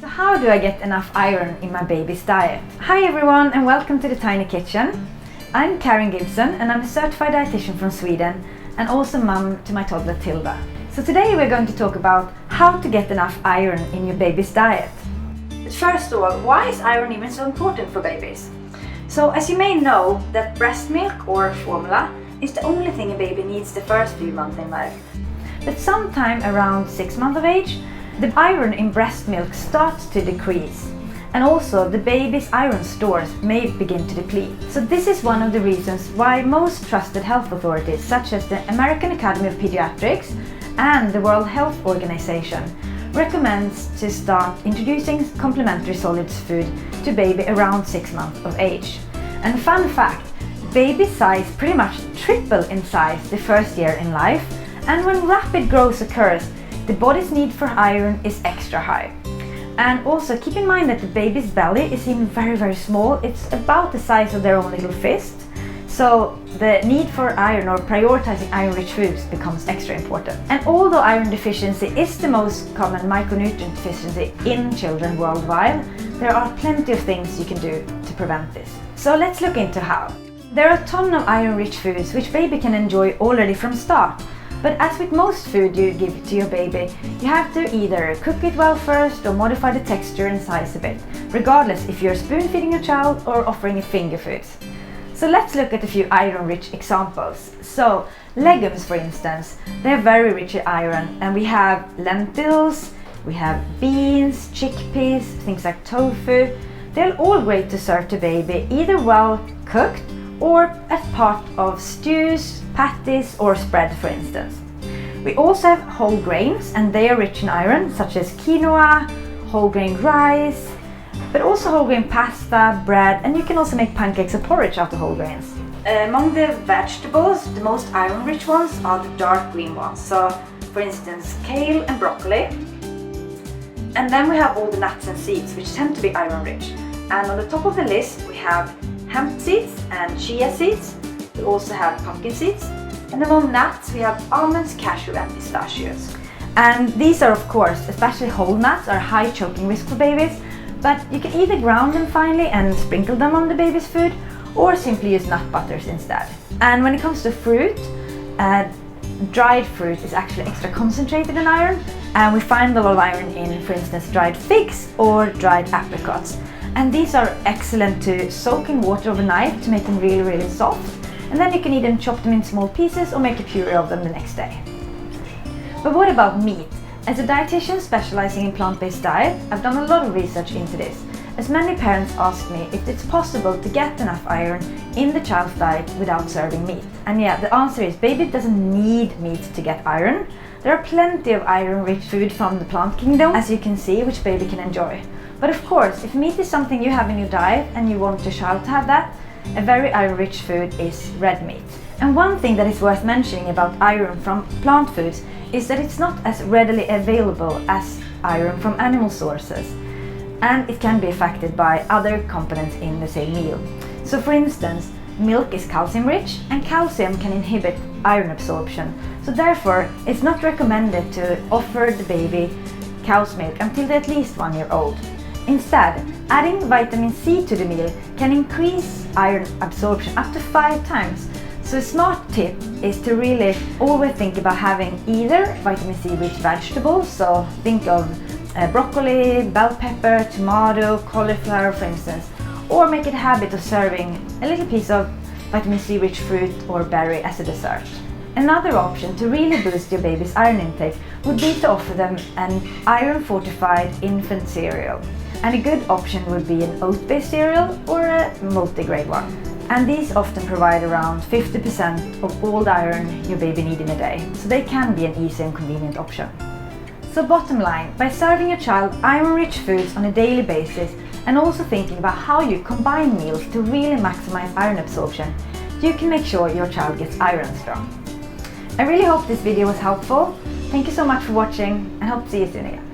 So how do I get enough iron in my baby's diet? Hi everyone and welcome to the Tiny Kitchen. I'm Karin Gibson and I'm a certified dietitian from Sweden and also mum to my toddler Tilda. So today we're going to talk about how to get enough iron in your baby's diet. But first of all, why is iron even so important for babies? So as you may know, that breast milk or formula is the only thing a baby needs the first few months in life. But sometime around 6 months of age, the iron in breast milk starts to decrease, and also the baby's iron stores may begin to deplete. So this is one of the reasons why most trusted health authorities such as the American Academy of Pediatrics and the World Health Organization recommends to start introducing complementary solids food to baby around 6 months of age. And fun fact, baby size pretty much triple in size the first year in life, and when rapid growth occurs, the body's need for iron is extra high. And also keep in mind that the baby's belly is even very small. It's about the size of their own little fist. So the need for iron or prioritizing iron-rich foods becomes extra important. And although iron deficiency is the most common micronutrient deficiency in children worldwide, there are plenty of things you can do to prevent this. So let's look into how. There are a ton of iron-rich foods which baby can enjoy already from start. But as with most food you give to your baby, you have to either cook it well first or modify the texture and size a bit, regardless if you're spoon feeding your child or offering a finger foods. So let's look at a few iron-rich examples. So legumes, for instance, they're very rich in iron, and we have lentils, we have beans, chickpeas, things like tofu. They're all great to serve to baby, either well cooked or as part of stews, patties or spread, for instance. We also have whole grains, and they are rich in iron, such as quinoa, whole grain rice, but also whole grain pasta, bread, and you can also make pancakes or porridge out of whole grains. Among the vegetables, the most iron rich ones are the dark green ones, so for instance kale and broccoli. And then we have all the nuts and seeds, which tend to be iron rich. And on the top of the list we have hemp seeds and chia seeds. We also have pumpkin seeds. And among nuts we have almonds, cashew and pistachios. And these are, of course, especially whole nuts, are high choking risk for babies, but you can either ground them finely and sprinkle them on the baby's food, or simply use nut butters instead. And when it comes to fruit, dried fruit is actually extra concentrated in iron, and we find a lot of iron in, for instance, dried figs or dried apricots. And these are excellent to soak in water overnight to make them really soft, and then you can either chop them in small pieces or make a puree of them the next day. But what about meat? As a dietitian specializing in plant-based diet, I've done a lot of research into this, as many parents ask me if it's possible to get enough iron in the child's diet without serving meat. And yeah, the answer is baby doesn't need meat to get iron. There are plenty of iron-rich food from the plant kingdom, as you can see, which baby can enjoy. But of course, if meat is something you have in your diet and you want your child to have that, a very iron-rich food is red meat. And one thing that is worth mentioning about iron from plant foods is that it's not as readily available as iron from animal sources, and it can be affected by other components in the same meal. So for instance, milk is calcium rich, and calcium can inhibit iron absorption. So therefore, it's not recommended to offer the baby cow's milk until they're at least 1 year old. Instead, adding vitamin C to the meal can increase iron absorption up to 5 times. So a smart tip is to really always think about having either vitamin C rich vegetables, so think of broccoli, bell pepper, tomato, cauliflower for instance, or make it a habit of serving a little piece of vitamin C rich fruit or berry as a dessert. Another option to really boost your baby's iron intake would be to offer them an iron fortified infant cereal. And a good option would be an oat-based cereal or a multigrain one. And these often provide around 50% of all the iron your baby needs in a day, so they can be an easy and convenient option. So bottom line, by serving your child iron-rich foods on a daily basis and also thinking about how you combine meals to really maximize iron absorption, you can make sure your child gets iron strong. I really hope this video was helpful. Thank you so much for watching and hope to see you soon again.